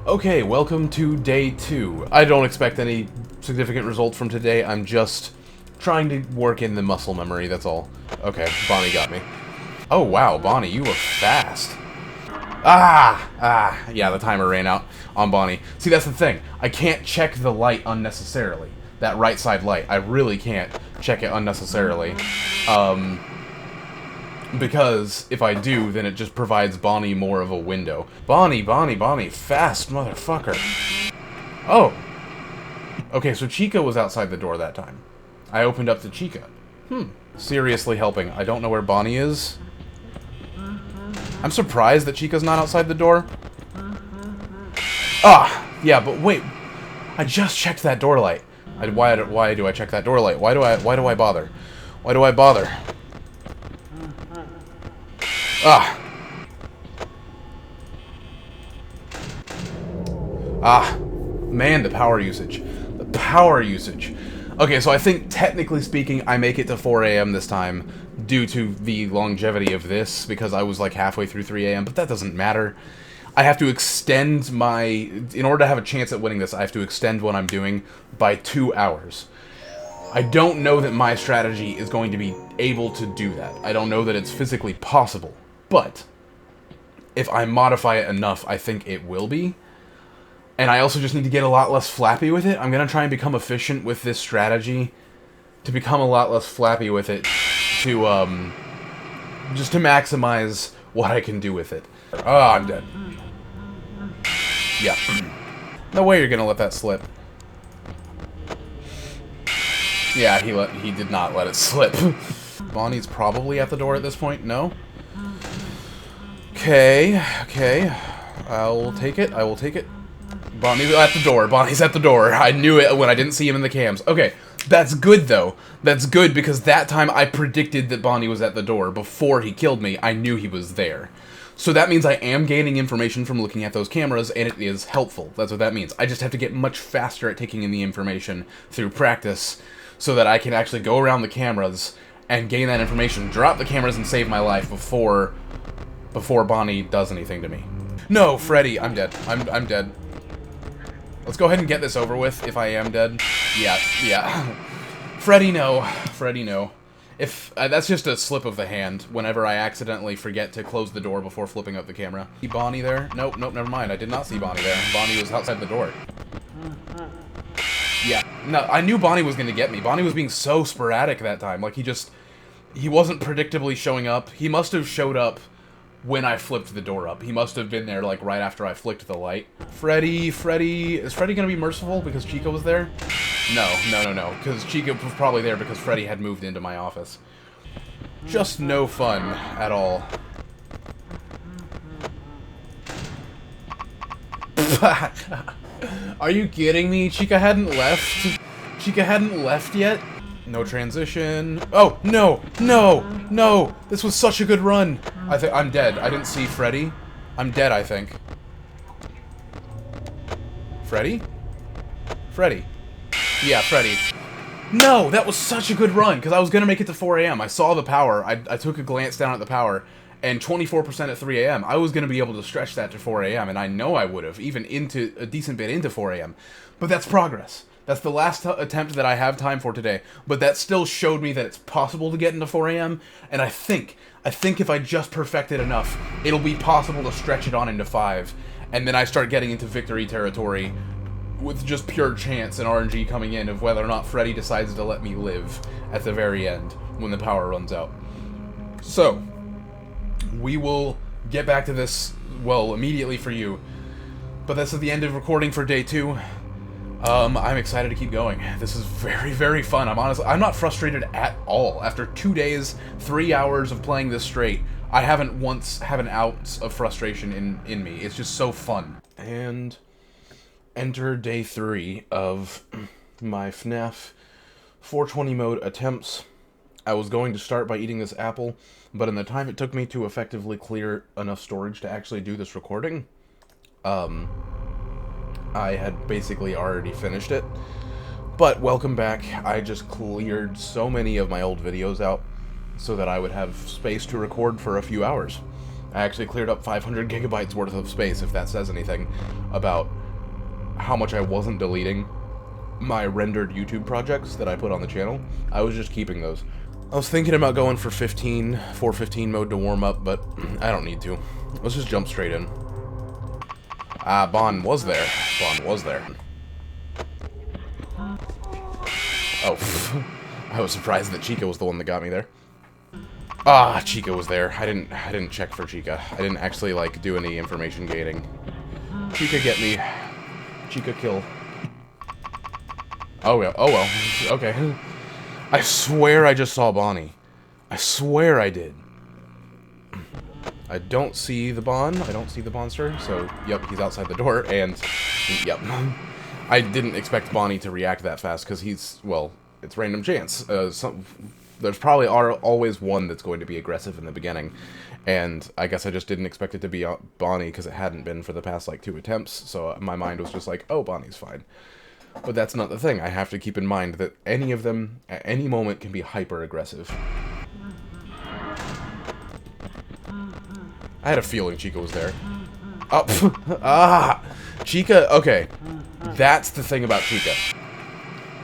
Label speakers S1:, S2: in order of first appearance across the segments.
S1: Okay, welcome to day 2. I don't expect any significant results from today. I'm just trying to work in the muscle memory, that's all. Okay, Bonnie got me. Oh wow, Bonnie, you were fast. Yeah, the timer ran out on Bonnie. See, that's the thing. I can't check the light unnecessarily. That right side light. I really can't check it unnecessarily. Because if I do, then it just provides Bonnie more of a window. Bonnie, fast motherfucker. Oh. Okay, so Chica was outside the door that time. I opened up to Chica. Seriously helping. I don't know where Bonnie is. I'm surprised that Chica's not outside the door. Yeah, but wait. I just checked that door light. Why do I check that door light? Why do I bother? Why do I bother? Man, the power usage. The power usage. Okay, so I think, technically speaking, I make it to 4 a.m. this time due to the longevity of this, because I was like halfway through 3 a.m., but that doesn't matter. I have to extend my... In order to have a chance at winning this, I have to extend what I'm doing by 2 hours. I don't know that my strategy is going to be able to do that. I don't know that it's physically possible, but if I modify it enough, I think it will be. And I also just need to get a lot less flappy with it. I'm going to try and become efficient with this strategy to become a lot less flappy with it to, just to maximize what I can do with it. Oh, I'm dead. Yeah. No way you're going to let that slip. Yeah, he did not let it slip. Bonnie's probably at the door at this point. No? Okay. I will take it. Bonnie's at the door. Bonnie's at the door. I knew it when I didn't see him in the cams. Okay, that's good, though. That's good, because that time I predicted that Bonnie was at the door. Before he killed me, I knew he was there. So that means I am gaining information from looking at those cameras, and it is helpful. That's what that means. I just have to get much faster at taking in the information through practice, so that I can actually go around the cameras and gain that information, drop the cameras, and save my life before Bonnie does anything to me. No, Freddy, I'm dead. I'm dead. Let's go ahead and get this over with, if I am dead. Yeah. Freddy, no. If that's just a slip of the hand, whenever I accidentally forget to close the door before flipping up the camera. See Bonnie there? Nope, never mind. I did not see Bonnie there. Bonnie was outside the door. Yeah, no, I knew Bonnie was gonna get me. Bonnie was being so sporadic that time. Like, he wasn't predictably showing up. He must have showed up when I flipped the door up. He must have been there, like, right after I flicked the light. Freddy, is Freddy gonna be merciful because Chica was there? No, because Chica was probably there because Freddy had moved into my office. Just no fun at all. Are you kidding me? Chica hadn't left? Chica hadn't left yet? No transition. Oh, no! This was such a good run! I'm dead. I didn't see Freddy. I'm dead, I think. Freddy? Yeah, Freddy. No! That was such a good run, because I was gonna make it to 4 a.m. I saw the power. I took a glance down at the power, and 24% at 3 a.m. I was gonna be able to stretch that to 4 a.m., and I know I would have, even into a decent bit into 4 a.m. But that's progress. That's the last attempt that I have time for today, but that still showed me that it's possible to get into 4 a.m., and I think if I just perfect it enough, it'll be possible to stretch it on into 5, and then I start getting into victory territory with just pure chance and RNG coming in of whether or not Freddy decides to let me live at the very end when the power runs out. So, we will get back to this, well, immediately for you, but that's at the end of recording for day 2. I'm excited to keep going. This is very, very fun. I'm not frustrated at all. After 2 days, 3 hours of playing this straight, I haven't once have an ounce of frustration in me. It's just so fun. And enter day 3 of my FNAF 420 mode attempts. I was going to start by eating this apple, but in the time it took me to effectively clear enough storage to actually do this recording, I had basically already finished it. But welcome back. I just cleared so many of my old videos out so that I would have space to record for a few hours. I actually cleared up 500 gigabytes worth of space, if that says anything about how much I wasn't deleting my rendered YouTube projects that I put on the channel. I was just keeping those. I was thinking about going for 415 mode to warm up, but I don't need to. Let's just jump straight in. Ah, Bon was there. Bon was there. Oh, I was surprised that Chica was the one that got me there. Ah, Chica was there. I didn't check for Chica. I didn't actually, like, do any information gaining. Chica get me. Chica kill. Oh, yeah. Oh, well. Okay. I swear I just saw Bonnie. I swear I did. I don't see the Bon. I don't see the monster. So, yep, he's outside the door. And, yep. I didn't expect Bonnie to react that fast because he's, well, it's random chance. There's probably always one that's going to be aggressive in the beginning. And I guess I just didn't expect it to be Bonnie because it hadn't been for the past, like, 2 attempts. So my mind was just like, oh, Bonnie's fine. But that's not the thing. I have to keep in mind that any of them, at any moment, can be hyper-aggressive. I had a feeling Chica was there. Oh, ah! Chica, okay. That's the thing about Chica.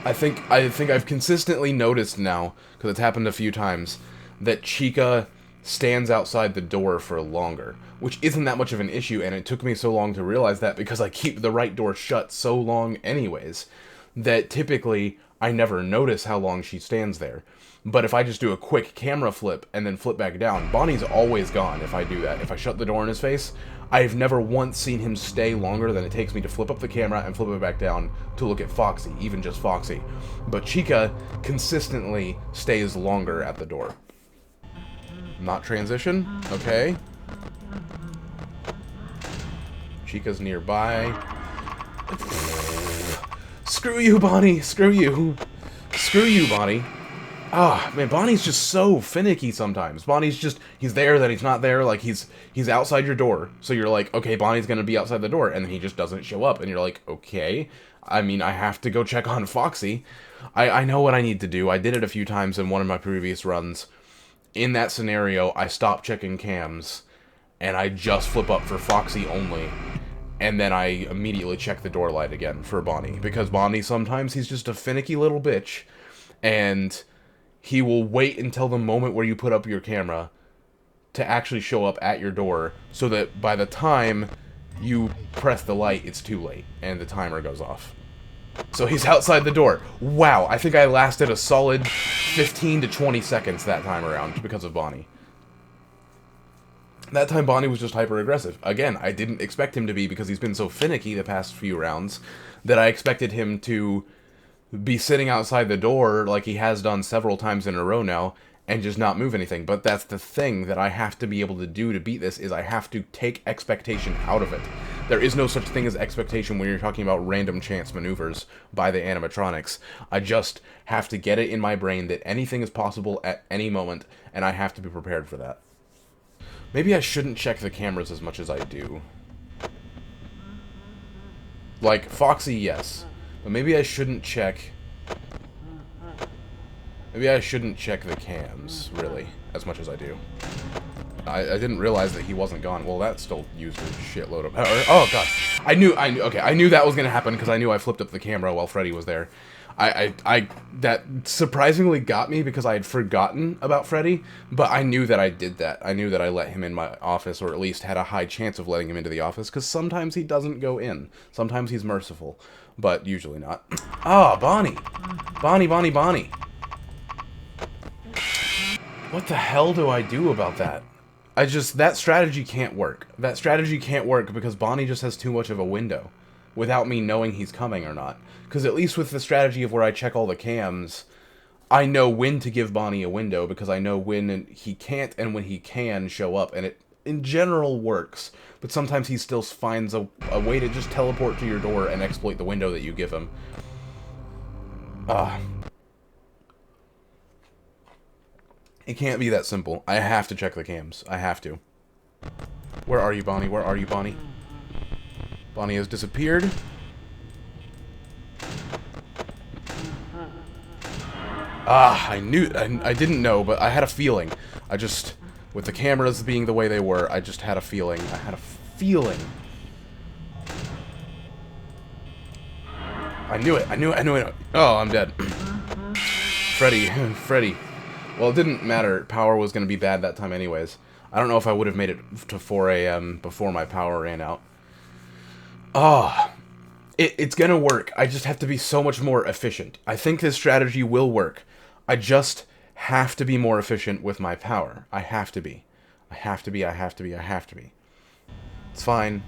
S1: I think I've consistently noticed now, because it's happened a few times, that Chica stands outside the door for longer, which isn't that much of an issue, and it took me so long to realize that because I keep the right door shut so long anyways, that typically I never notice how long she stands there. But if I just do a quick camera flip and then flip back down, Bonnie's always gone if I do that. If I shut the door in his face, I've never once seen him stay longer than it takes me to flip up the camera and flip it back down to look at Foxy, even just Foxy. But Chica consistently stays longer at the door. Not transition? Okay. Chica's nearby. Screw you, Bonnie! Screw you! Screw you, Bonnie! Ah, man, Bonnie's just so finicky sometimes. Bonnie's just, he's there, then he's not there, like, he's outside your door. So you're like, okay, Bonnie's gonna be outside the door, and then he just doesn't show up, and you're like, okay. I mean, I have to go check on Foxy. I know what I need to do. I did it a few times in one of my previous runs. In that scenario, I stop checking cams, and I just flip up for Foxy only, and then I immediately check the door light again for Bonnie, because Bonnie, sometimes he's just a finicky little bitch, and he will wait until the moment where you put up your camera to actually show up at your door, so that by the time you press the light, it's too late, and the timer goes off. So he's outside the door. Wow, I think I lasted a solid 15 to 20 seconds that time around because of Bonnie. That time Bonnie was just hyper-aggressive. Again, I didn't expect him to be because he's been so finicky the past few rounds that I expected him to be sitting outside the door like he has done several times in a row now and just not move anything. But that's the thing that I have to be able to do to beat this, is I have to take expectation out of it. There is no such thing as expectation when you're talking about random chance maneuvers by the animatronics. I just have to get it in my brain that anything is possible at any moment, and I have to be prepared for that. Maybe I shouldn't check the cameras as much as I do. Like, Foxy, yes. But maybe I shouldn't check... Maybe I shouldn't check the cams, really, as much as I do. I didn't realize that he wasn't gone. Well, that still used a shitload of power. Oh, God. I knew that was going to happen because I knew I flipped up the camera while Freddy was there. That surprisingly got me because I had forgotten about Freddy, but I knew that I did that. I knew that I let him in my office, or at least had a high chance of letting him into the office, because sometimes he doesn't go in. Sometimes he's merciful, but usually not. Ah, Bonnie. Bonnie, Bonnie, Bonnie. What the hell do I do about that? That strategy can't work. That strategy can't work because Bonnie just has too much of a window without me knowing he's coming or not. Because at least with the strategy of where I check all the cams, I know when to give Bonnie a window because I know when he can't and when he can show up, and it in general works. But sometimes he still finds a way to just teleport to your door and exploit the window that you give him. It can't be that simple. I have to check the cams. I have to. Where are you, Bonnie? Where are you, Bonnie? Bonnie has disappeared. I knew... I didn't know, but I had a feeling. I just... With the cameras being the way they were, I just had a feeling. I had a feeling. I knew it. I knew it. I knew it. Oh, I'm dead. Freddy. Freddy. Well, it didn't matter. Power was going to be bad that time anyways. I don't know if I would have made it to 4 a.m. before my power ran out. Oh, it's going to work. I just have to be so much more efficient. I think this strategy will work. I just have to be more efficient with my power. I have to be. I have to be. I have to be. I have to be. It's fine.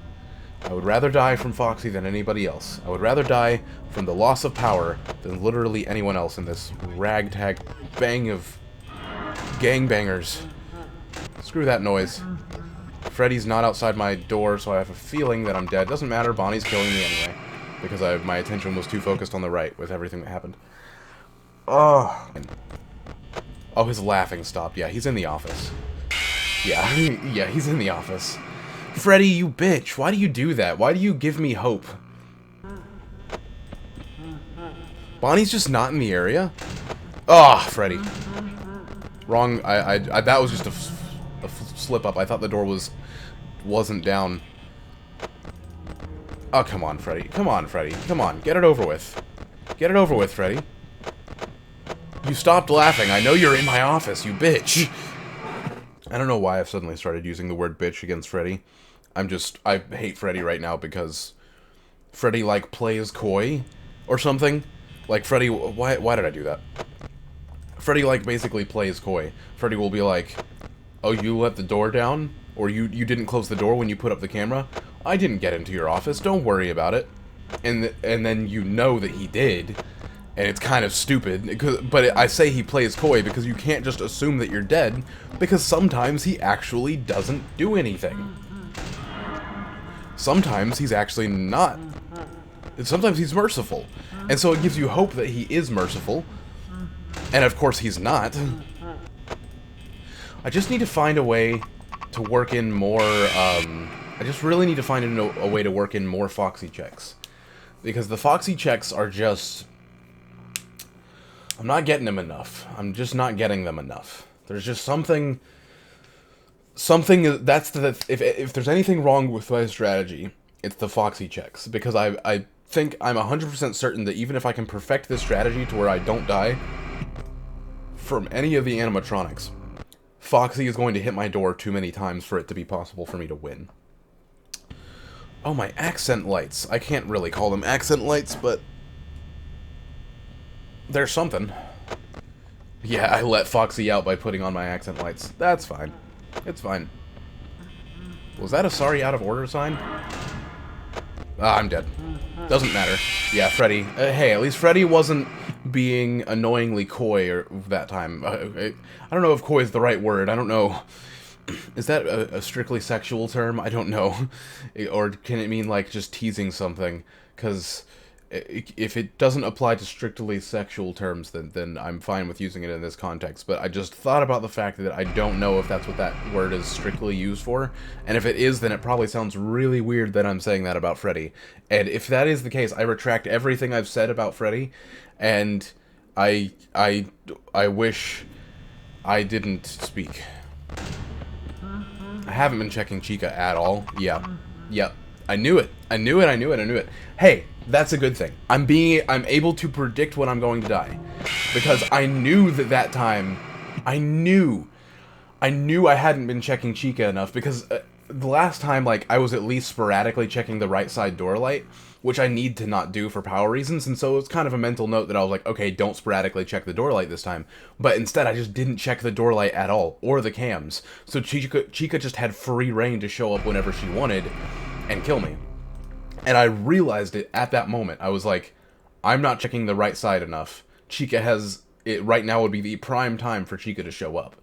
S1: I would rather die from Foxy than anybody else. I would rather die from the loss of power than literally anyone else in this ragtag bang of gangbangers. Screw that noise. Freddy's not outside my door, so I have a feeling that I'm dead. Doesn't matter, Bonnie's killing me anyway. Because my attention was too focused on the right with everything that happened. Oh, his laughing stopped. Yeah, he's in the office. Yeah, yeah, he's in the office. Freddy, you bitch. Why do you do that? Why do you give me hope? Bonnie's just not in the area? Oh, Freddy. Wrong. That was just a slip up. I thought the door wasn't down. Oh, come on, Freddy. Come on, Freddy. Come on. Get it over with. Get it over with, Freddy. You stopped laughing. I know you're in my office, you bitch. I don't know why I've suddenly started using the word bitch against Freddy. I hate Freddy right now because Freddy, like, plays coy or something. Like, Freddy, why did I do that? Freddy, like, basically plays coy. Freddy will be like, oh, you let the door down? Or you didn't close the door when you put up the camera? I didn't get into your office, don't worry about it. And then you know that he did, and it's kind of stupid. But I say he plays coy because you can't just assume that you're dead, because sometimes he actually doesn't do anything. Sometimes he's actually not. Sometimes he's merciful. And so it gives you hope that he is merciful. And of course he's not. I just need to find a way to work in more, I just really need to find a way to work in more Foxy checks. Because the Foxy checks are just... I'm not getting them enough. I'm just not getting them enough. There's just something that's if there's anything wrong with my strategy, it's the Foxy checks. Because I think I'm 100% certain that even if I can perfect this strategy to where I don't die from any of the animatronics, Foxy is going to hit my door too many times for it to be possible for me to win. Oh, my accent lights. I can't really call them accent lights, but there's something. Yeah, I let Foxy out by putting on my accent lights. That's fine. It's fine. Was that a sorry out of order sign? Ah, I'm dead. Doesn't matter. Yeah, Freddy. Hey, at least Freddy wasn't being annoyingly coy that time. I don't know if coy is the right word. I don't know. Is that a strictly sexual term? I don't know. Or can it mean, like, just teasing something? Because if it doesn't apply to strictly sexual terms, then I'm fine with using it in this context. But I just thought about the fact that I don't know if that's what that word is strictly used for. And if it is, then it probably sounds really weird that I'm saying that about Freddy. And if that is the case, I retract everything I've said about Freddy. And I wish I didn't speak. I haven't been checking Chica at all. Yeah. Yep. I knew it. I knew it. Hey, that's a good thing. I'm able to predict when I'm going to die. Because I knew that time, I knew I hadn't been checking Chica enough, because the last time, like, I was at least sporadically checking the right side door light, which I need to not do for power reasons, and so it's kind of a mental note that I was like, okay, don't sporadically check the door light this time. But instead, I just didn't check the door light at all, or the cams. So Chica just had free reign to show up whenever she wanted and kill me. And I realized it at that moment. I was like, I'm not checking the right side enough. Chica right now would be the prime time for Chica to show up.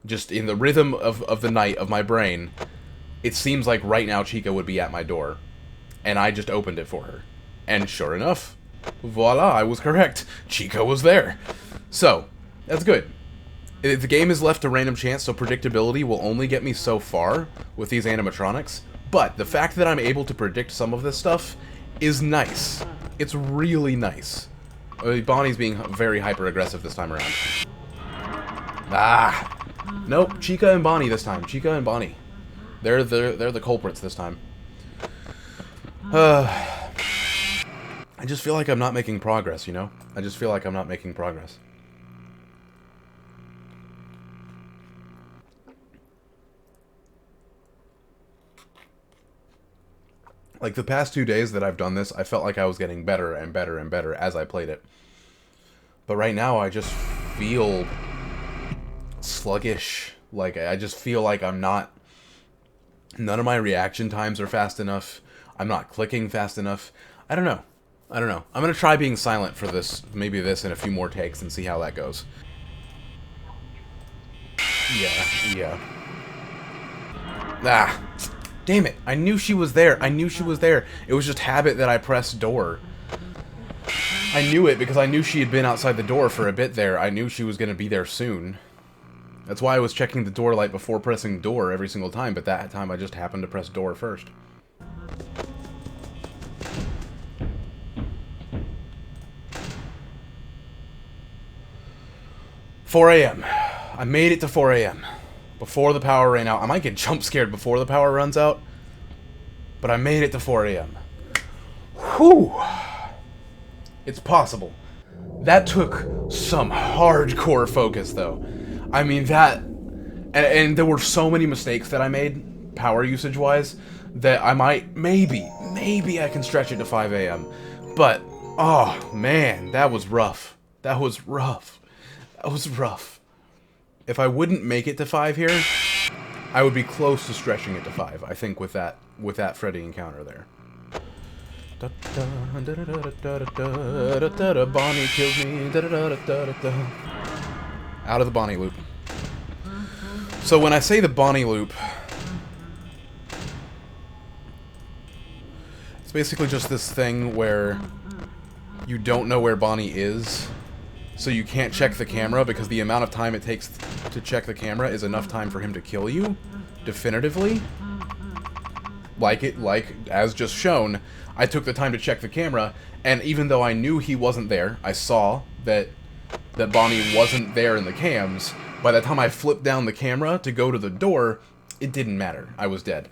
S1: Just in the rhythm of the night of my brain, it seems like right now Chica would be at my door. And I just opened it for her. And sure enough, voila, I was correct. Chica was there. So, that's good. The game is left to random chance, so predictability will only get me so far with these animatronics. But the fact that I'm able to predict some of this stuff is nice. It's really nice. Bonnie's being very hyper-aggressive this time around. Ah! Nope, Chica and Bonnie this time. Chica and Bonnie. They're the culprits this time. I just feel like I'm not making progress, you know? I just feel like I'm not making progress. Like, the past 2 days that I've done this, I felt like I was getting better and better and better as I played it. But right now, I just feel sluggish. Like, I just feel like I'm not... None of my reaction times are fast enough. I'm not clicking fast enough. I don't know. I don't know. I'm going to try being silent for this, maybe this and a few more takes and see how that goes. Yeah. Ah! Damn it. I knew she was there. I knew she was there. It was just habit that I pressed door. I knew it because I knew she had been outside the door for a bit there. I knew she was going to be there soon. That's why I was checking the door light before pressing door every single time, but that time I just happened to press door first. $4 a.m. I made it to 4 a.m. before the power ran out. I might get jump scared before the power runs out, but I made it to 4 a.m. Whew! It's possible. That took some hardcore focus, though. I mean, that... And there were so many mistakes that I made, power usage-wise, that I might... Maybe I can stretch it to 5 a.m. But, oh, man, that was rough. That was rough. That was rough. If I wouldn't make it to 5 here, I would be close to stretching it to 5, I think, with that Freddy encounter there. Bonnie kills me. Out of the Bonnie loop. So when I say the Bonnie loop, it's basically just this thing where you don't know where Bonnie is, so you can't check the camera because the amount of time it takes to check the camera is enough time for him to kill you, definitively. Like as just shown, I took the time to check the camera, and even though I knew he wasn't there, I saw that Bonnie wasn't there in the cams. By the time I flipped down the camera to go to the door, it didn't matter. I was dead.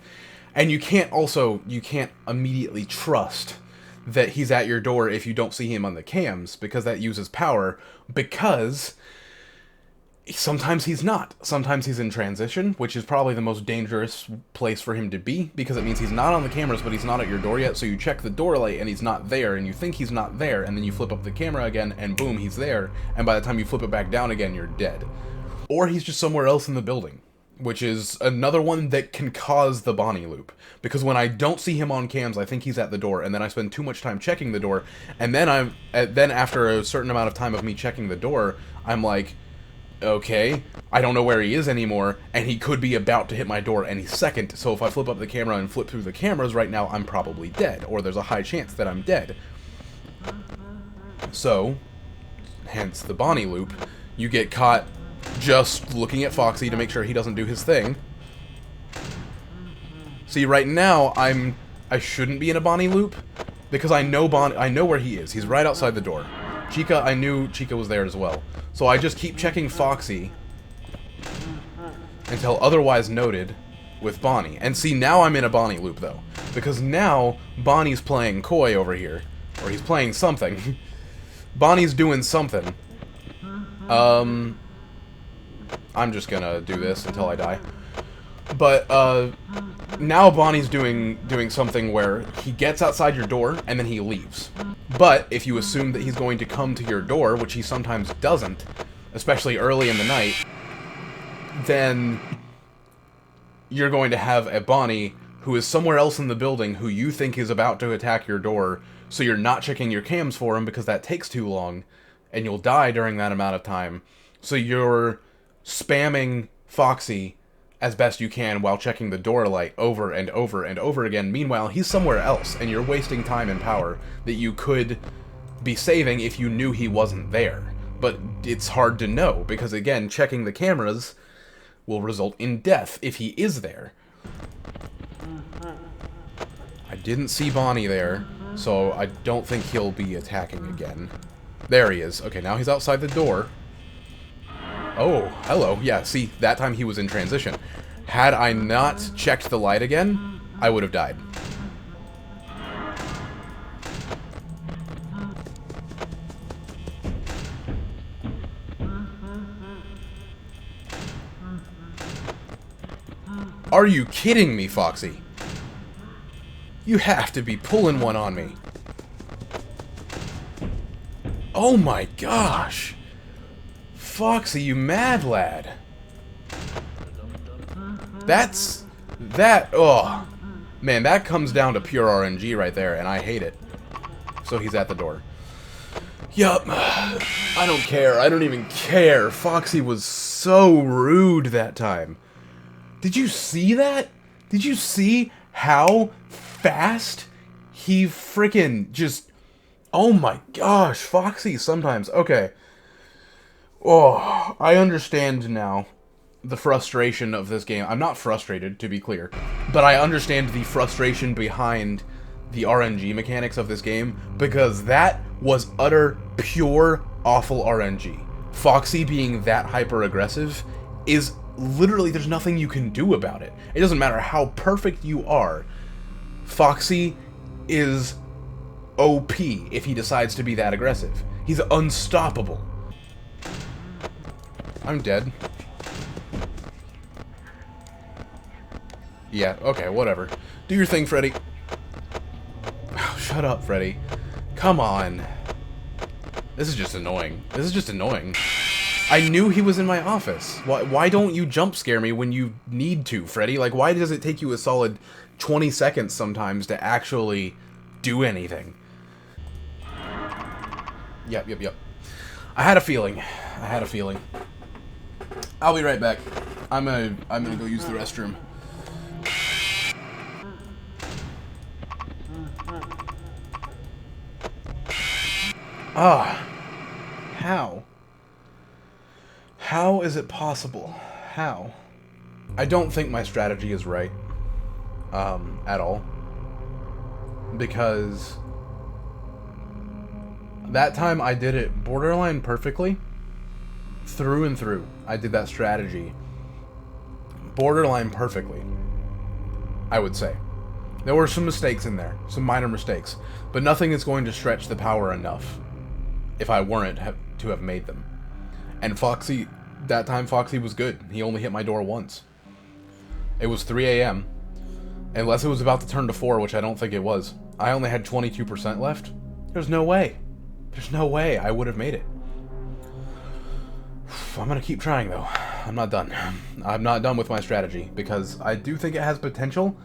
S1: And you can't immediately trust that he's at your door if you don't see him on the cams, because that uses power, because sometimes he's not. Sometimes he's in transition, which is probably the most dangerous place for him to be, because it means he's not on the cameras, but he's not at your door yet, so you check the door light and he's not there, and you think he's not there, and then you flip up the camera again, and boom, he's there, and by the time you flip it back down again, you're dead. Or he's just somewhere else in the building, which is another one that can cause the Bonnie loop. Because when I don't see him on cams, I think he's at the door, and then I spend too much time checking the door, and then then after a certain amount of time of me checking the door, I'm like, okay, I don't know where he is anymore, and he could be about to hit my door any second, so if I flip up the camera and flip through the cameras right now, I'm probably dead, or there's a high chance that I'm dead. So, hence the Bonnie loop. You get caught just looking at Foxy to make sure he doesn't do his thing. See, right now, I shouldn't be in a Bonnie loop, because I know where he is. He's right outside the door. Chica, I knew Chica was there as well. So I just keep checking Foxy until otherwise noted with Bonnie. And see, now I'm in a Bonnie loop, though. Because now, Bonnie's playing coy over here. Or he's playing something. Bonnie's doing something. I'm just gonna do this until I die. But, now Bonnie's doing something where he gets outside your door, and then he leaves. But, if you assume that he's going to come to your door, which he sometimes doesn't, especially early in the night, then you're going to have a Bonnie who is somewhere else in the building who you think is about to attack your door, so you're not checking your cams for him because that takes too long, and you'll die during that amount of time. So you're spamming Foxy as best you can while checking the door light over and over and over again. Meanwhile, he's somewhere else, and you're wasting time and power that you could be saving if you knew he wasn't there. But it's hard to know, because again, checking the cameras will result in death if he is there. I didn't see Bonnie there, so I don't think he'll be attacking again. There he is. Okay, now he's outside the door. Oh, hello. Yeah, see, that time he was in transition. Had I not checked the light again, I would have died. Are you kidding me, Foxy? You have to be pulling one on me. Oh my gosh. Foxy, you mad lad. Oh. Man, that comes down to pure RNG right there, and I hate it. So he's at the door. Yup. I don't care. I don't even care. Foxy was so rude that time. Did you see that? Did you see how fast he freaking just... Oh my gosh, Foxy sometimes. Okay. Oh, I understand now the frustration of this game. I'm not frustrated, to be clear, but I understand the frustration behind the RNG mechanics of this game, because that was utter, pure, awful RNG. Foxy being that hyper-aggressive is literally, there's nothing you can do about it. It doesn't matter how perfect you are. Foxy is OP if he decides to be that aggressive. He's unstoppable. I'm dead. Yeah, okay, whatever. Do your thing, Freddy. Oh, shut up, Freddy. Come on. This is just annoying. This is just annoying. I knew he was in my office. Why don't you jump scare me when you need to, Freddy? Like, why does it take you a solid 20 seconds sometimes to actually do anything? Yep. I had a feeling. I'll be right back. I'm gonna go use the restroom. Ah. How? How is it possible? How? I don't think my strategy is right. At all. Because that time I did it borderline perfectly. Through and through. I did that strategy borderline perfectly, I would say. There were some mistakes in there. Some minor mistakes. But nothing is going to stretch the power enough if I weren't to have made them. And Foxy, that time Foxy was good. He only hit my door once. It was 3 a.m. Unless it was about to turn to 4, which I don't think it was. I only had 22% left. There's no way. There's no way I would have made it. I'm gonna keep trying, though. I'm not done. I'm not done with my strategy, because I do think it has potential,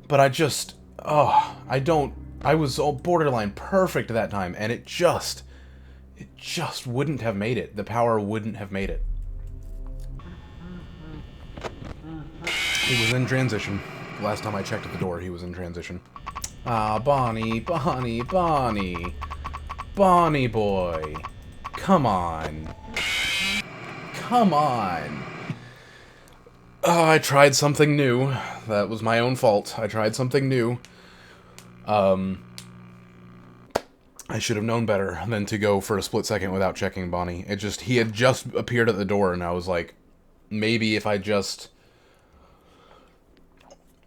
S1: but I just... Oh, I was all borderline perfect that time, and it just wouldn't have made it. The power wouldn't have made it. He was in transition. Last time I checked at the door, he was in transition. Ah, Bonnie boy. Come on. Oh, I tried something new. That was my own fault. I tried something new. I should have known better than to go for a split second without checking Bonnie. He had just appeared at the door, and I was like, maybe if I just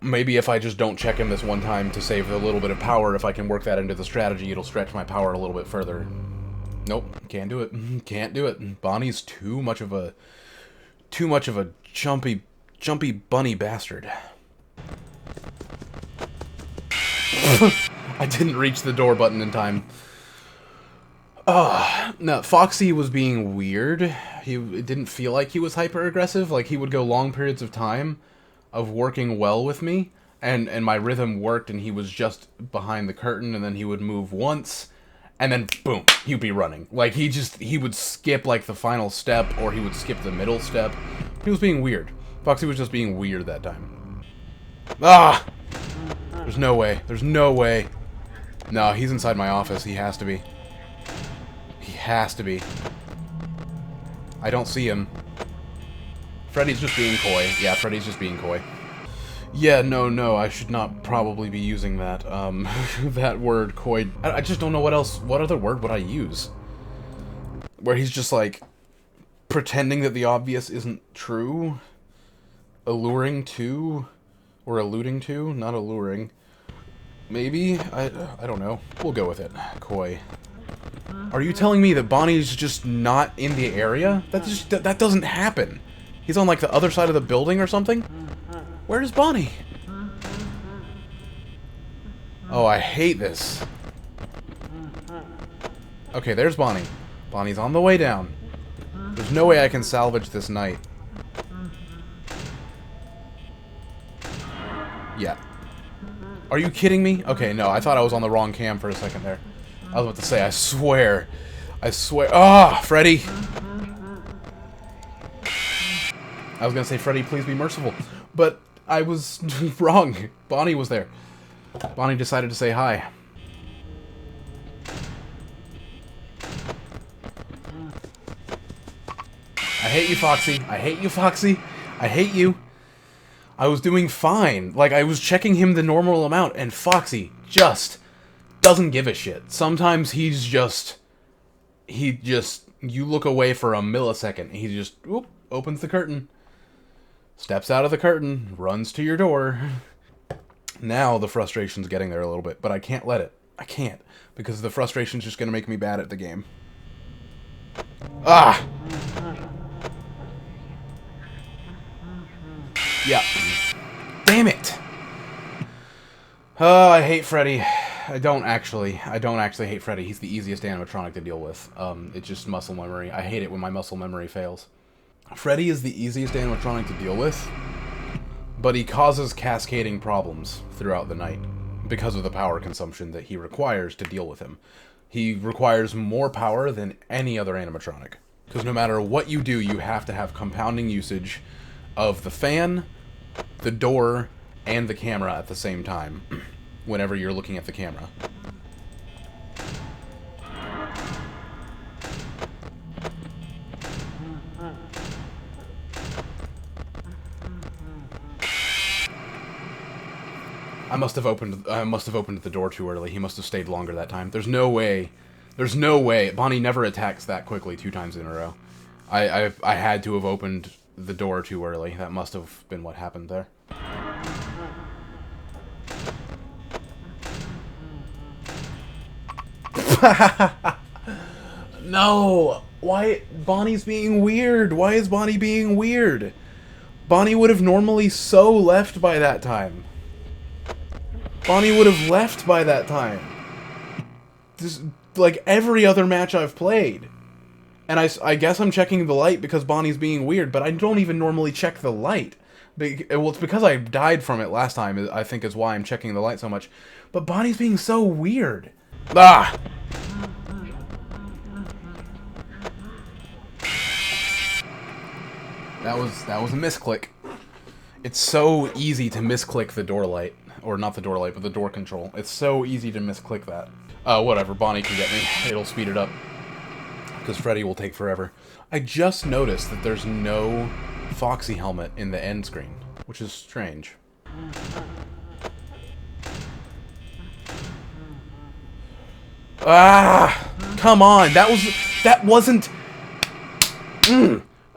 S1: don't check him this one time to save a little bit of power, if I can work that into the strategy, it'll stretch my power a little bit further. Nope, can't do it. Can't do it. Bonnie's too much of a jumpy bunny bastard. I didn't reach the door button in time. No, Foxy was being weird. It didn't feel like he was hyper-aggressive. Like, he would go long periods of time of working well with me, and my rhythm worked, and he was just behind the curtain, and then he would move once, and then boom, he'd be running. Like, he would skip, like, the final step, or he would skip the middle step. He was being weird. Foxy was just being weird that time. Ah! There's no way. There's no way. No, he's inside my office. He has to be. He has to be. I don't see him. Freddy's just being coy. Yeah, Freddy's just being coy. Yeah, no, I should not probably be using that, that word, coy. I just don't know what else, what other word would I use? Where he's just, like, pretending that the obvious isn't true? Alluring to? Or alluding to? Not alluring. Maybe? I don't know. We'll go with it. Coy. Are you telling me that Bonnie's just not in the area? That doesn't happen. He's on, like, the other side of the building or something? Where's Bonnie? Oh, I hate this. Okay, there's Bonnie. Bonnie's on the way down. There's no way I can salvage this night. Yeah. Are you kidding me? Okay, no, I thought I was on the wrong cam for a second there. I was about to say, I swear. I swear. Ah, oh, Freddy! I was gonna say, Freddy, please be merciful. But I was wrong. Bonnie was there. Bonnie decided to say hi. I hate you, Foxy. I hate you, Foxy. I hate you. I was doing fine. Like, I was checking him the normal amount, and Foxy just doesn't give a shit. Sometimes he's just... You look away for a millisecond, he just, whoop, opens the curtain. Steps out of the curtain, runs to your door. Now the frustration's getting there a little bit, but I can't let it. I can't, because the frustration's just gonna make me bad at the game. Ah! Yeah. Damn it! Oh, I hate Freddy. I don't actually hate Freddy. He's the easiest animatronic to deal with. It's just muscle memory. I hate it when my muscle memory fails. Freddy is the easiest animatronic to deal with, but he causes cascading problems throughout the night because of the power consumption that he requires to deal with him. He requires more power than any other animatronic, because no matter what you do, you have to have compounding usage of the fan, the door, and the camera at the same time whenever you're looking at the camera. I must have opened the door too early. He must have stayed longer that time. There's no way. There's no way. Bonnie never attacks that quickly 2 times in a row. I had to have opened the door too early. That must have been what happened there. No! Why? Bonnie's being weird. Why is Bonnie being weird? Bonnie would have normally so left by that time. Bonnie would have left by that time. Just like every other match I've played. And I guess I'm checking the light because Bonnie's being weird, but I don't even normally check the light. Well, it's because I died from it last time, I think is why I'm checking the light so much. But Bonnie's being so weird. Ah! That was a misclick. It's so easy to misclick the door light. Or not the door light, but the door control. It's so easy to misclick that. Whatever, Bonnie can get me. It'll speed it up. Because Freddy will take forever. I just noticed that there's no Foxy helmet in the end screen, which is strange. Ah! Come on! That wasn't...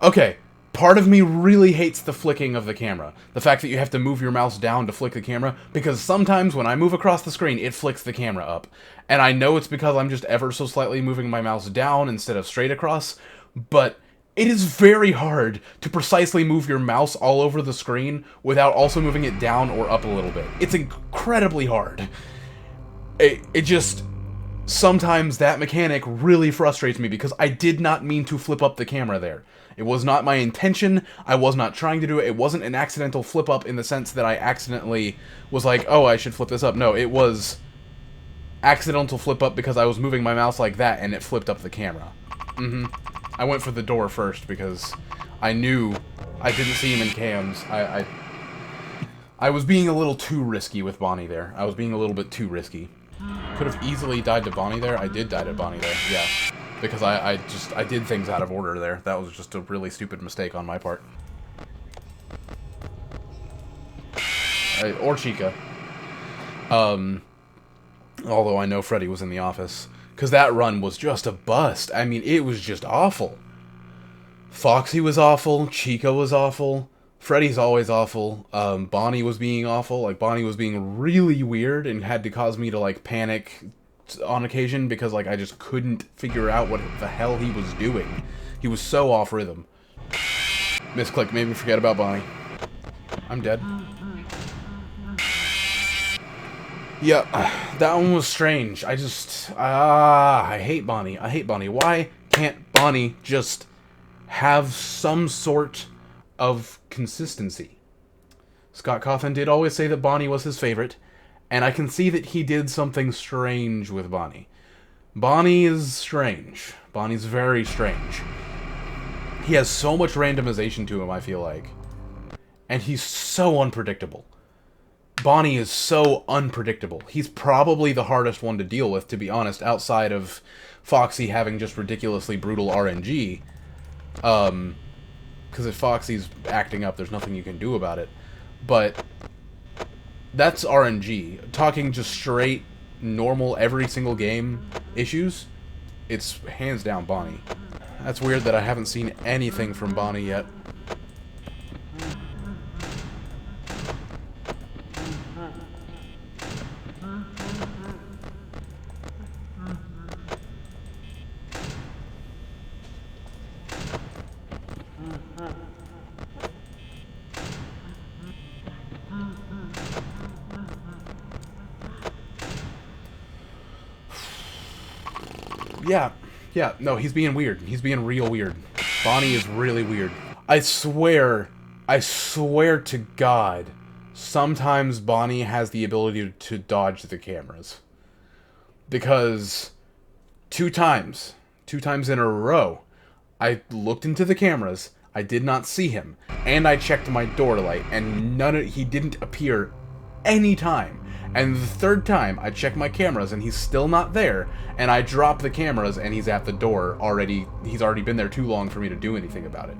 S1: Okay. Part of me really hates the flicking of the camera. The fact that you have to move your mouse down to flick the camera, because sometimes when I move across the screen, it flicks the camera up. And I know it's because I'm just ever so slightly moving my mouse down instead of straight across, but it is very hard to precisely move your mouse all over the screen without also moving it down or up a little bit. It's incredibly hard. It just... Sometimes that mechanic really frustrates me because I did not mean to flip up the camera there. It was not my intention. I was not trying to do it. It wasn't an accidental flip up in the sense that I accidentally was like, oh, I should flip this up. No, it was Accidental flip up because I was moving my mouse like that and it flipped up the camera. I went for the door first because I knew I didn't see him in cams. I was being a little too risky with Bonnie there. I was being a little bit too risky. Could have easily died to Bonnie there. I did die to Bonnie there, yeah. Because I did things out of order there. That was just a really stupid mistake on my part. Or Chica. Although I know Freddy was in the office. Because that run was just a bust. I mean, it was just awful. Foxy was awful. Chica was awful. Freddy's always awful. Bonnie was being awful. Like, Bonnie was being really weird and had to cause me to, like, panic on occasion because, like, I just couldn't figure out what the hell he was doing. He was so off rhythm. Misclick made me forget about Bonnie. I'm dead. Yeah, that one was strange. I just... I hate Bonnie. I hate Bonnie. Why can't Bonnie just have some sort of consistency? Scott Cawthon did always say that Bonnie was his favorite, and I can see that he did something strange with Bonnie. Bonnie is strange. Bonnie's very strange. He has so much randomization to him, I feel like. And he's so unpredictable. Bonnie is so unpredictable. He's probably the hardest one to deal with, to be honest, outside of Foxy having just ridiculously brutal RNG. Because if Foxy's acting up, there's nothing you can do about it. But that's RNG. Talking just straight, normal, every single game issues, it's hands down Bonnie. That's weird that I haven't seen anything from Bonnie yet. Yeah, no, he's being weird. He's being real weird. Bonnie is really weird. I swear to God, sometimes Bonnie has the ability to dodge the cameras. Because two times in a row, I looked into the cameras, I did not see him, and I checked my door light, and he didn't appear any time. And the third time, I check my cameras, and he's still not there, and I drop the cameras, and he's at the door already. He's already been there too long for me to do anything about it.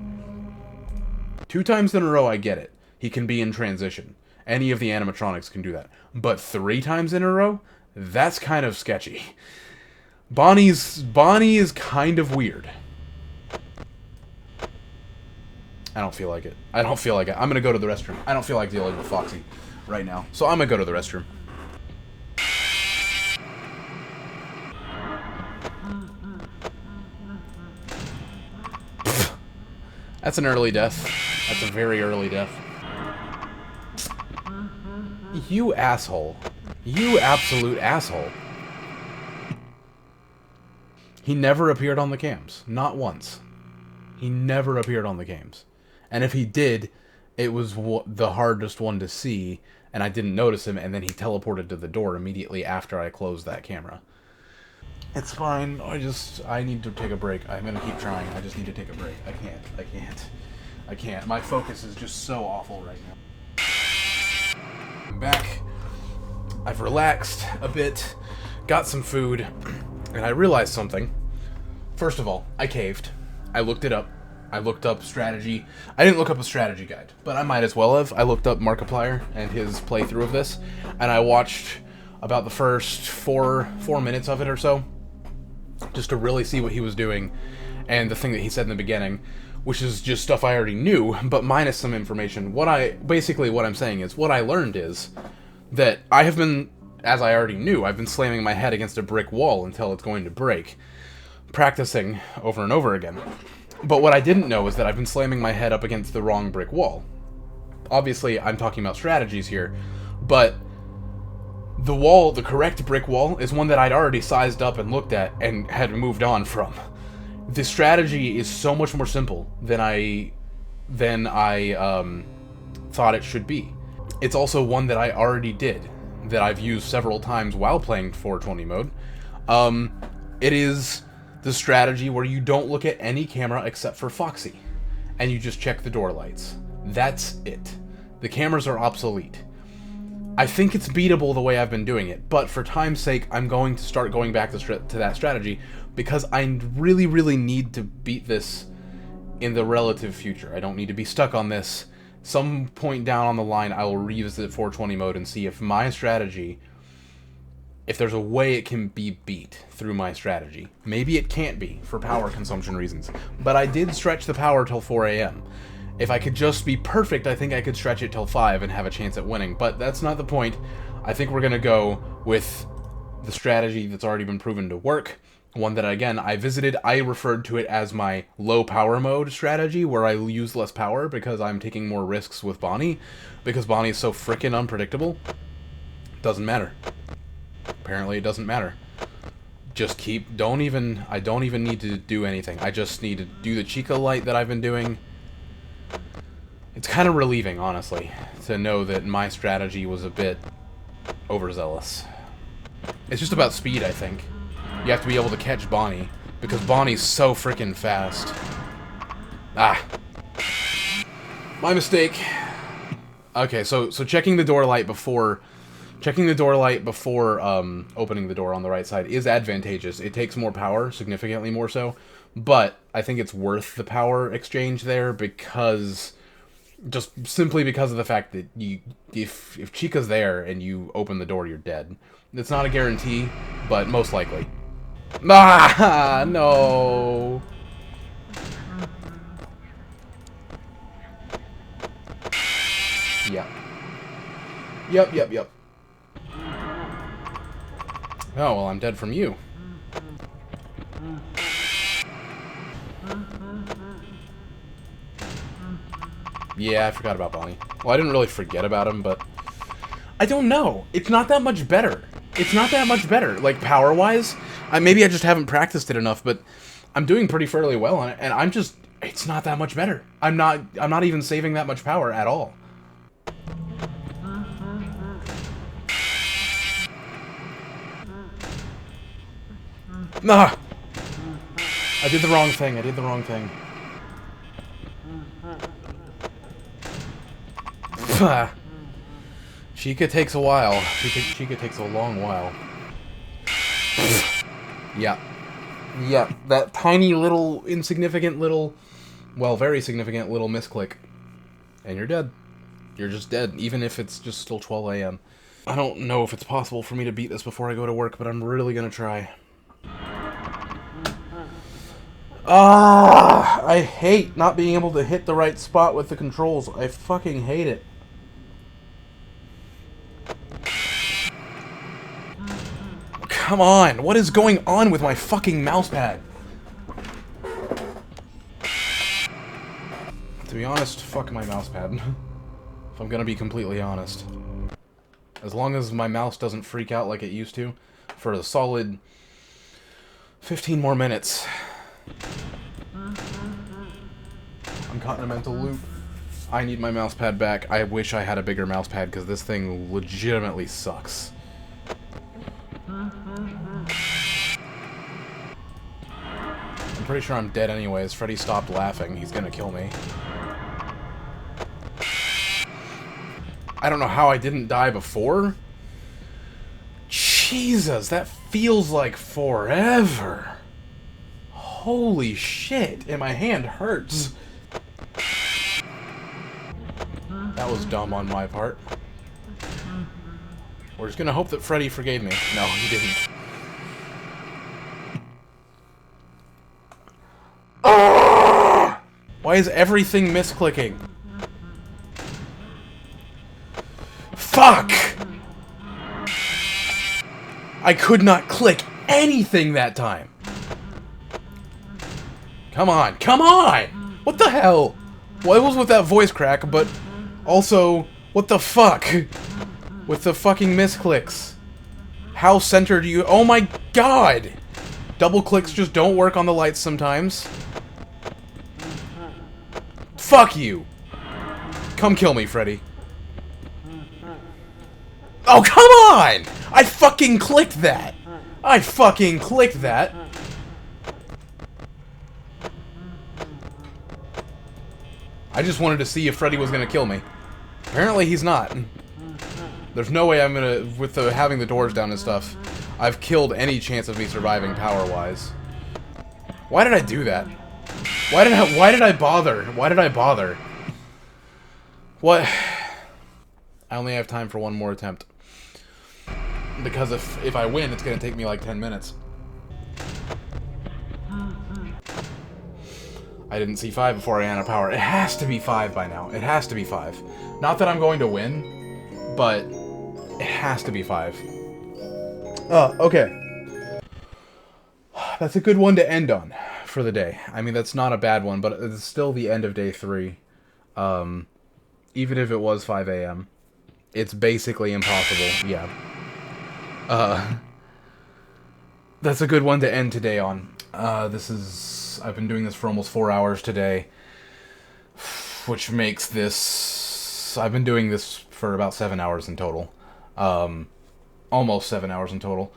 S1: 2 times in a row, I get it. He can be in transition. Any of the animatronics can do that. But 3 times in a row? That's kind of sketchy. Bonnie is kind of weird. I don't feel like it. I don't feel like it. I'm gonna go to the restroom. I don't feel like dealing with Foxy right now. So I'm gonna go to the restroom. That's an early death. That's a very early death. You asshole. You absolute asshole. He never appeared on the cams. Not once. He never appeared on the cams. And if he did, it was the hardest one to see, and I didn't notice him, and then he teleported to the door immediately after I closed that camera. It's fine. I need to take a break. I'm gonna keep trying. I just need to take a break. I can't. My focus is just so awful right now. I'm back. I've relaxed a bit, got some food, and I realized something. First of all, I caved. I looked it up. I looked up strategy. I didn't look up a strategy guide, but I might as well have. I looked up Markiplier and his playthrough of this, and I watched about the first four minutes of it or so, just to really see what he was doing, and the thing that he said in the beginning, which is just stuff I already knew, but minus some information. Basically what I'm saying is, what I learned is that I have been, as I already knew, I've been slamming my head against a brick wall until it's going to break, practicing over and over again. But what I didn't know is that I've been slamming my head up against the wrong brick wall. Obviously, I'm talking about strategies here, but the correct brick wall, is one that I'd already sized up and looked at and had moved on from. The strategy is so much more simple than I thought it should be. It's also one that I already did. that I've used several times while playing 420 mode. It is the strategy where you don't look at any camera except for Foxy, and you just check the door lights. That's it. The cameras are obsolete. I think it's beatable the way I've been doing it, but for time's sake, I'm going to start going back to that strategy because I really, really need to beat this in the relative future. I don't need to be stuck on this. Some point down on the line, I will revisit 420 mode and see if my strategy, if there's a way it can be beat through my strategy. Maybe it can't be, for power consumption reasons. But I did stretch the power till 4 a.m. If I could just be perfect, I think I could stretch it till 5 and have a chance at winning. But that's not the point. I think we're going to go with the strategy that's already been proven to work. One that, again, I visited. I referred to it as my low power mode strategy, where I use less power because I'm taking more risks with Bonnie. Because Bonnie is so frickin' unpredictable. Doesn't matter. Apparently it doesn't matter. Just keep, I don't even need to do anything. I just need to do the Chica light that I've been doing. It's kind of relieving, honestly, to know that my strategy was a bit overzealous. It's just about speed, I think. You have to be able to catch Bonnie, because Bonnie's so freaking fast. Ah. My mistake. Okay, so checking the door light before opening the door on the right side is advantageous. It takes more power, significantly more so, but I think it's worth the power exchange there because just simply because of the fact that if Chica's there and you open the door, you're dead. It's not a guarantee, but most likely. Ah, no. Yep. Oh, well, I'm dead from you. Yeah, I forgot about Bonnie. Well, I didn't really forget about him, but I don't know. It's not that much better. It's not that much better. Like, power-wise, maybe I just haven't practiced it enough, but I'm doing pretty fairly well on it, and it's not that much better. I'm not even saving that much power at all. Nah! I did the wrong thing. Chica takes a while. Chica takes a long while. Yeah, that tiny little, insignificant little, well, very significant little misclick. And you're dead. You're just dead, even if it's just still 12 a.m. I don't know if it's possible for me to beat this before I go to work, but I'm really gonna try. Ah, I hate not being able to hit the right spot with the controls. I fucking hate it. Come on, what is going on with my fucking mousepad? To be honest, fuck my mousepad. If I'm gonna be completely honest. As long as my mouse doesn't freak out like it used to, for a solid 15 more minutes. I'm caught in a mental loop. I need my mousepad back. I wish I had a bigger mousepad because this thing legitimately sucks. I'm pretty sure I'm dead anyways. Freddy stopped laughing. He's gonna kill me. I don't know how I didn't die before. Jesus, that feels like forever. Holy shit, and my hand hurts. That was dumb on my part. We're just gonna hope that Freddy forgave me. No, he didn't. Oh! Why is everything misclicking? Fuck! I could not click anything that time. Come on, come on! What the hell? Well, it was with that voice crack, but also, what the fuck? With the fucking misclicks. How centered you... Oh my god! Double clicks just don't work on the lights sometimes. Fuck you! Come kill me, Freddy. Oh, come on! I fucking clicked that! I fucking clicked that! I just wanted to see if Freddy was gonna kill me. Apparently he's not. There's no way I'm gonna, with having the doors down and stuff, I've killed any chance of me surviving power-wise. Why did I do that? Why did I bother? Why did I bother? What? I only have time for one more attempt. Because if I win, it's gonna take me like 10 minutes. I didn't see 5 before I ran out of power. It has to be 5 by now. It has to be 5. Not that I'm going to win, but it has to be 5. Okay. That's a good one to end on for the day. I mean, that's not a bad one, but it's still the end of day 3. Even if it was 5 a.m. It's basically impossible. Yeah. That's a good one to end today on. I've been doing this for almost 4 hours today, which makes this, I've been doing this for about 7 hours in total. Almost 7 hours in total.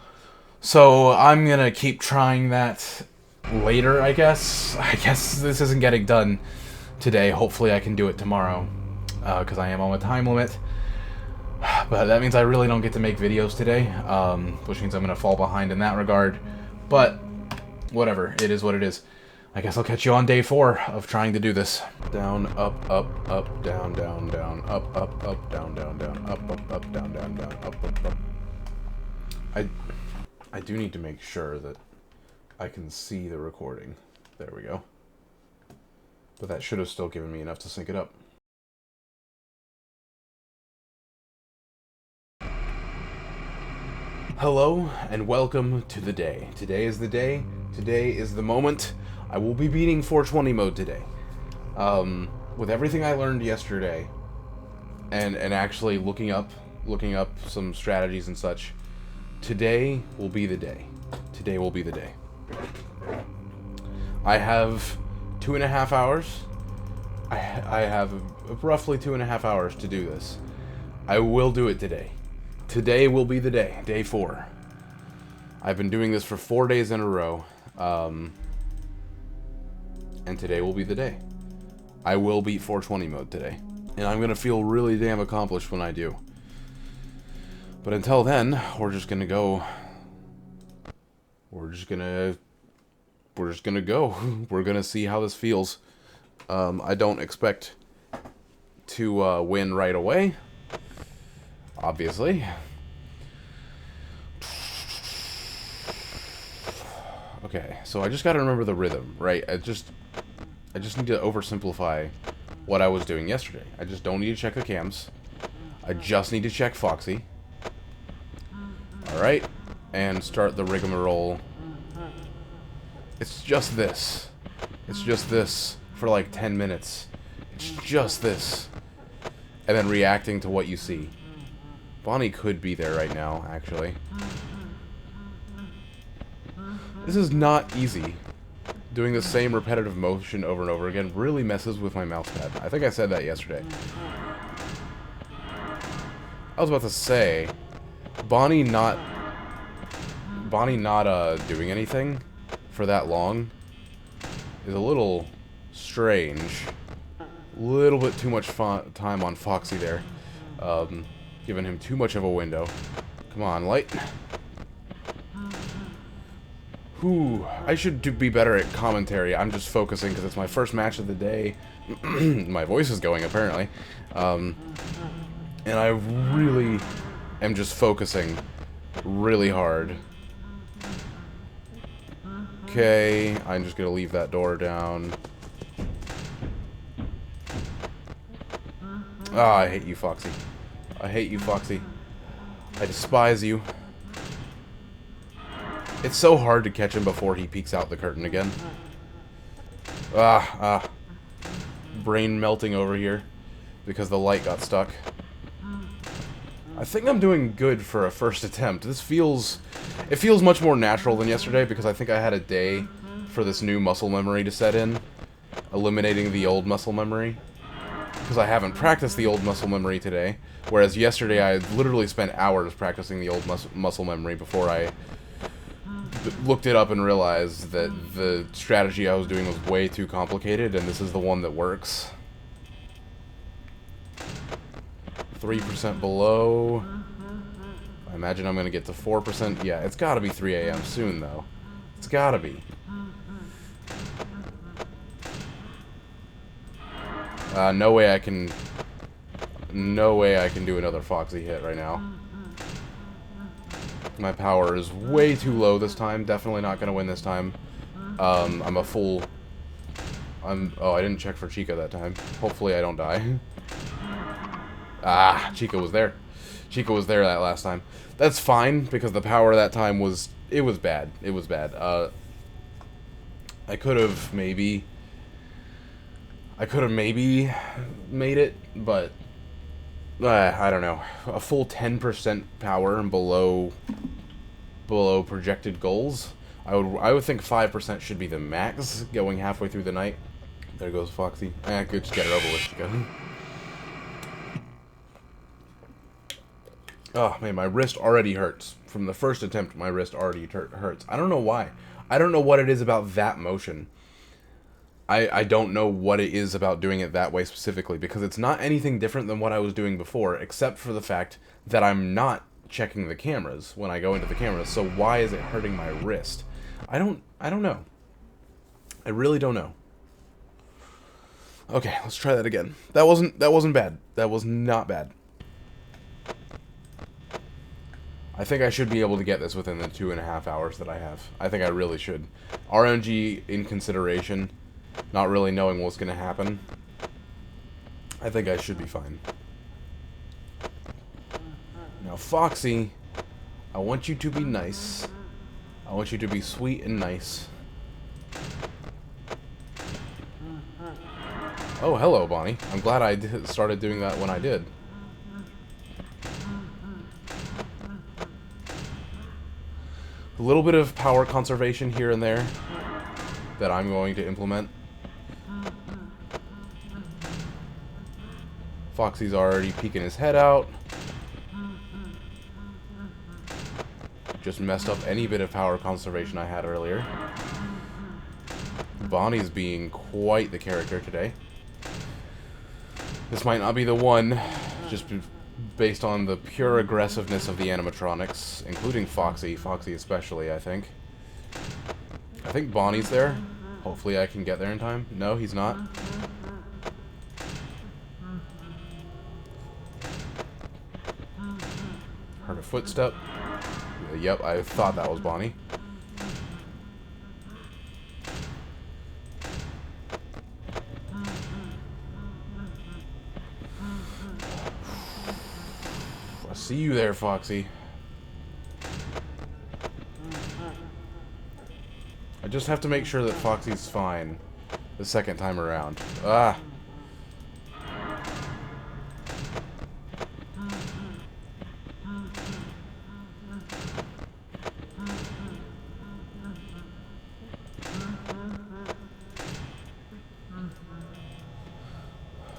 S1: So I'm gonna keep trying that later, I guess. I guess this isn't getting done today. Hopefully I can do it tomorrow, because I am on a time limit. But that means I really don't get to make videos today, which means I'm gonna fall behind in that regard. But whatever, it is what it is. I guess I'll catch you on day 4 of trying to do this. Down, up, down, down, down, up, down, down, down, up, down, down, down, up. I do need to make sure that I can see the recording. There we go. But that should have still given me enough to sync it up. Hello, and welcome to the day. Today is the day. Today is the moment. I will be beating 420 mode today. With everything I learned yesterday, and actually looking up some strategies and such, today will be the day. Today will be the day. I have 2.5 hours. I have roughly 2.5 hours to do this. I will do it today. Today will be the day. Day 4. I've been doing this for 4 days in a row. And today will be the day. I will beat 420 mode today. And I'm gonna feel really damn accomplished when I do. But until then, we're just gonna go. We're just gonna go. We're gonna see how this feels. I don't expect to win right away. Obviously. Okay, so I just gotta remember the rhythm, right? I just need to oversimplify what I was doing yesterday. I just don't need to check the cams. I just need to check Foxy. Alright, and start the rigmarole. It's just this. It's just this for like 10 minutes. It's just this. And then reacting to what you see. Bonnie could be there right now, actually. This is not easy. Doing the same repetitive motion over and over again really messes with my mouse pad. I think I said that yesterday. I was about to say, Bonnie not doing anything for that long is a little strange. A little bit too much time on Foxy there. Giving him too much of a window. Come on, light. Whew, I should be better at commentary. I'm just focusing because it's my first match of the day. My voice is going, apparently. And I really am just focusing really hard. Okay, I'm just going to leave that door down. Ah, I hate you, Foxy. I hate you, Foxy. I despise you. It's so hard to catch him before he peeks out the curtain again. Brain melting over here because the light got stuck. I think I'm doing good for a first attempt. It feels much more natural than yesterday because I think I had a day for this new muscle memory to set in, eliminating the old muscle memory. because I haven't practiced the old muscle memory today, whereas yesterday I literally spent hours practicing the old muscle memory before I looked it up and realized that the strategy I was doing was way too complicated, and this is the one that works. 3% below. I imagine I'm going to get to 4%. Yeah, it's got to be 3 a.m. soon, though. It's got to be. No way I can do another Foxy hit right now. My power is way too low this time. Definitely not going to win this time. I'm a full... Oh, I didn't check for Chica that time. Hopefully I don't die. Ah, Chica was there. Chica was there that last time. That's fine, because the power that time was... It was bad. It was bad. I could have maybe made it, but... I don't know. A full 10% power and below projected goals. I would think 5% should be the max going halfway through the night. There goes Foxy. Good, just get it over with, Chica. Oh man, my wrist already hurts. From the first attempt, my wrist already hurts. I don't know why. I don't know what it is about that motion. I don't know what it is about doing it that way specifically, because it's not anything different than what I was doing before, except for the fact that I'm not checking the cameras when I go into the cameras. So why is it hurting my wrist? I don't know. I really don't know. Okay, let's try that again. That wasn't bad. That was not bad. I think I should be able to get this within the 2.5 hours that I have. I think I really should. RNG in consideration, not really knowing what's going to happen, I think I should be fine. Now, Foxy, I want you to be nice. I want you to be sweet and nice. Oh, hello, Bonnie. I'm glad I started doing that when I did. A little bit of power conservation here and there that I'm going to implement. Foxy's already peeking his head out. Just messed up any bit of power conservation I had earlier. Bonnie's being quite the character today. This might not be the one, just based on the pure aggressiveness of the animatronics, including Foxy. Foxy especially, I think. I think Bonnie's there. Hopefully I can get there in time. No, he's not. Heard a footstep. Yep, I thought that was Bonnie. I see you there, Foxy. I just have to make sure that Foxy's fine the second time around. Ah!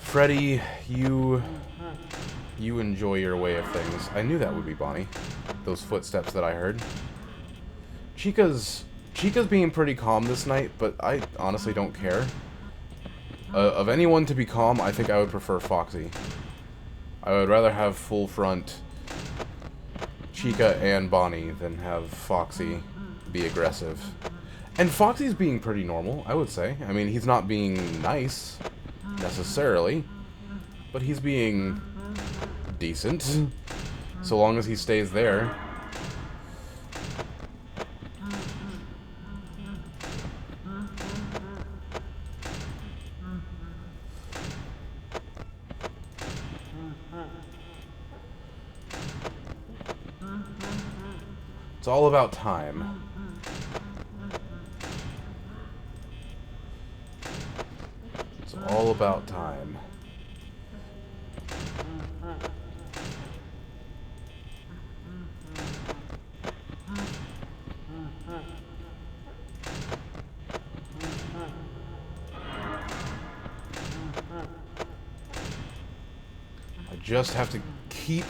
S1: Freddy, you enjoy your way of things. I knew that would be Bonnie. Those footsteps that I heard. Chica's being pretty calm this night, but I honestly don't care. Of anyone to be calm, I think I would prefer Foxy. I would rather have full front Chica and Bonnie than have Foxy be aggressive. And Foxy's being pretty normal, I would say. I mean, he's not being nice, necessarily, but he's being decent, so long as he stays there. It's all about time. It's all about time. just have to keep...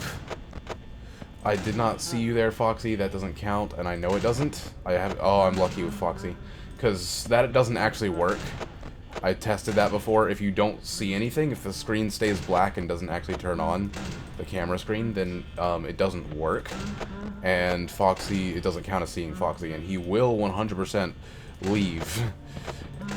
S1: I did not see you there, Foxy. That doesn't count, and I know it doesn't. Oh, I'm lucky with Foxy. Because that doesn't actually work. I tested that before. If you don't see anything, if the screen stays black and doesn't actually turn on, the camera screen, then it doesn't work. And Foxy, it doesn't count as seeing Foxy, and he will 100% leave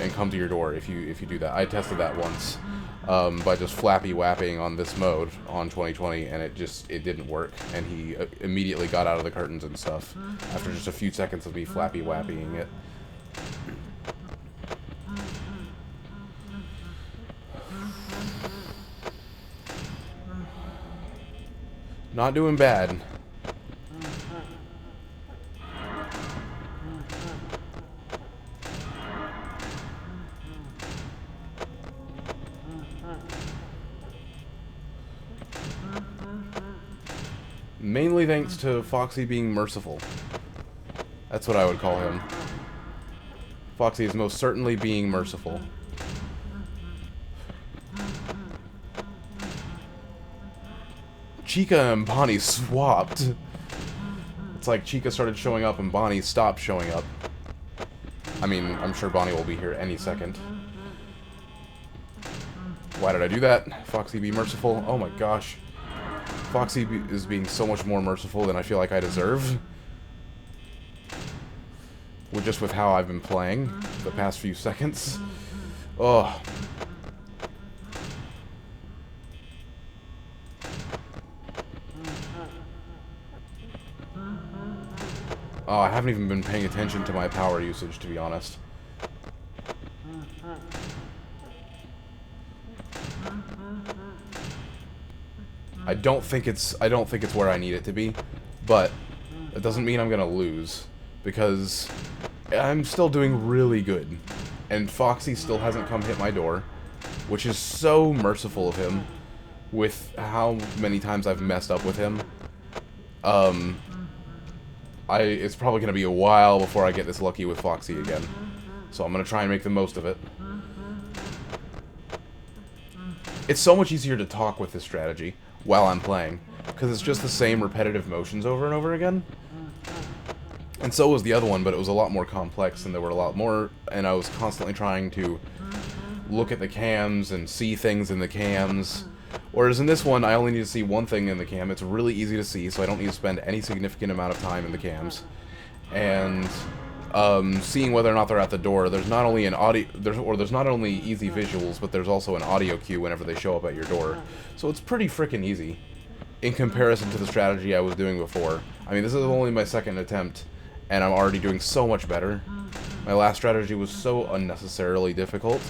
S1: and come to your door if you do that. I tested that once by just flappy whapping on this mode on 2020, and it didn't work, and he immediately got out of the curtains and stuff after just a few seconds of me flappy whapping it. Not doing bad. Mainly thanks to Foxy being merciful. That's what I would call him. Foxy is most certainly being merciful. Chica and Bonnie swapped. It's like Chica started showing up and Bonnie stopped showing up. I mean, I'm sure Bonnie will be here any second. Why did I do that? Foxy be merciful? Oh my gosh. Foxy is being so much more merciful than I feel like I deserve. Just with how I've been playing the past few seconds. Oh. Oh, I haven't even been paying attention to my power usage, to be honest. I don't think it's where I need it to be, but it doesn't mean I'm gonna lose, because I'm still doing really good, and Foxy still hasn't come hit my door, which is so merciful of him, with how many times I've messed up with him. It's probably gonna be a while before I get this lucky with Foxy again, so I'm gonna try and make the most of it. It's so much easier to talk with this strategy while I'm playing, because it's just the same repetitive motions over and over again. And so was the other one, but it was a lot more complex, and there were a lot more, and I was constantly trying to look at the cams and see things in the cams. Whereas in this one, I only need to see one thing in the cam. It's really easy to see, so I don't need to spend any significant amount of time in the cams. And seeing whether or not they're at the door, there's not only there's not only easy visuals, but there's also an audio cue whenever they show up at your door. So it's pretty freaking easy in comparison to the strategy I was doing before. I mean, this is only my second attempt, and I'm already doing so much better. My last strategy was so unnecessarily difficult.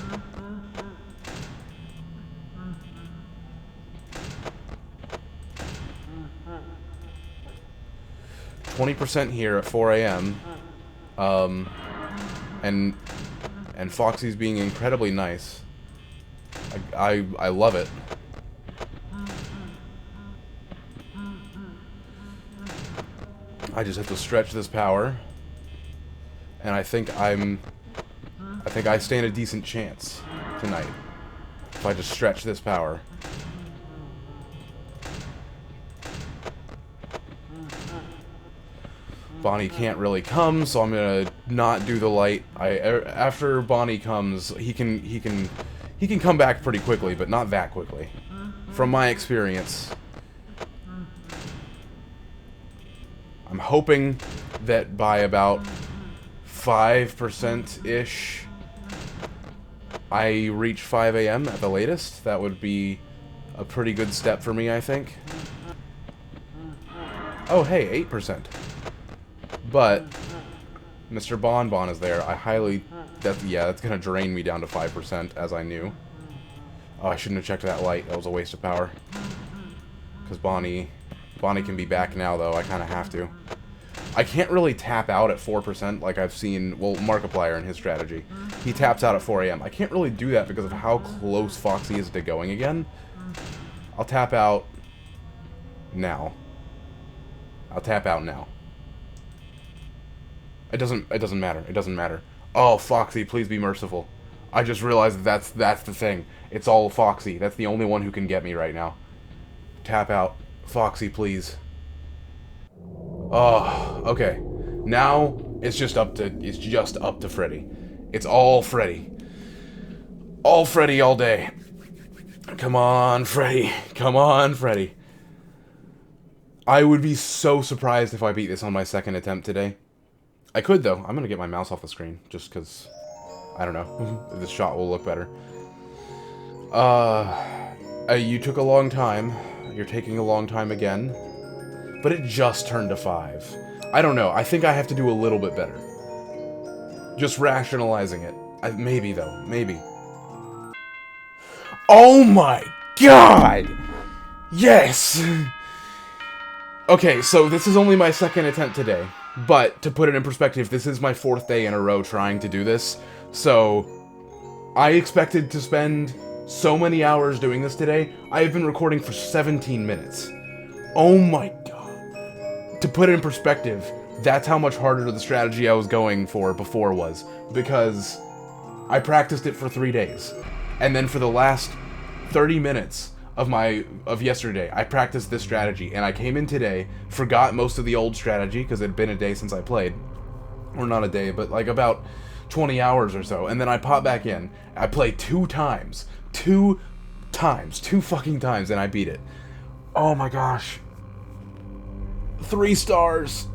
S1: %20 here at 4 a.m. And Foxy's being incredibly nice. I love it. I just have to stretch this power, and I think I stand a decent chance tonight if I just stretch this power. Bonnie can't really come, so I'm gonna not do the light. After Bonnie comes, he can come back pretty quickly, but not that quickly, from my experience. I'm hoping that by about 5%-ish, I reach 5 a.m. at the latest. That would be a pretty good step for me, I think. Oh, hey, 8%. But Mr. Bonbon is there. That's gonna drain me down to 5%, as I knew. Oh, I shouldn't have checked that light. That was a waste of power. Because Bonnie can be back now, though. I kind of have to. I can't really tap out at 4% like I've seen, well, Markiplier in his strategy. He taps out at 4 a.m. I can't really do that because of how close Foxy is to going again. I'll tap out now. I'll tap out now. It doesn't matter. It doesn't matter. Oh, Foxy, please be merciful. I just realized that's the thing. It's all Foxy. That's the only one who can get me right now. tap out. Foxy, please. Oh, okay. Now it's just up to Freddy. It's all Freddy. All Freddy all day. Come on, Freddy. Come on, Freddy. I would be so surprised if I beat this on my second attempt today. I could, though. I'm gonna get my mouse off the screen, just because, I don't know, this shot will look better. You took a long time. You're taking a long time again. But it just turned to 5. I don't know. I think I have to do a little bit better. Just rationalizing it. Maybe, though. Maybe. Oh my god! Yes! Okay, so this is only my second attempt today. But, to put it in perspective, this is my 4th day in a row trying to do this. So, I expected to spend so many hours doing this today. I have been recording for 17 minutes. Oh my god. To put it in perspective, that's how much harder the strategy I was going for before was. Because I practiced it for 3 days. And then for the last 30 minutes of yesterday, I practiced this strategy. And I came in today, forgot most of the old strategy, because it had been a day since I played. Or not a day, but like about 20 hours or so. And then I pop back in. I play 2 times. 2 fucking times, and I beat it. Oh my gosh. 3 stars.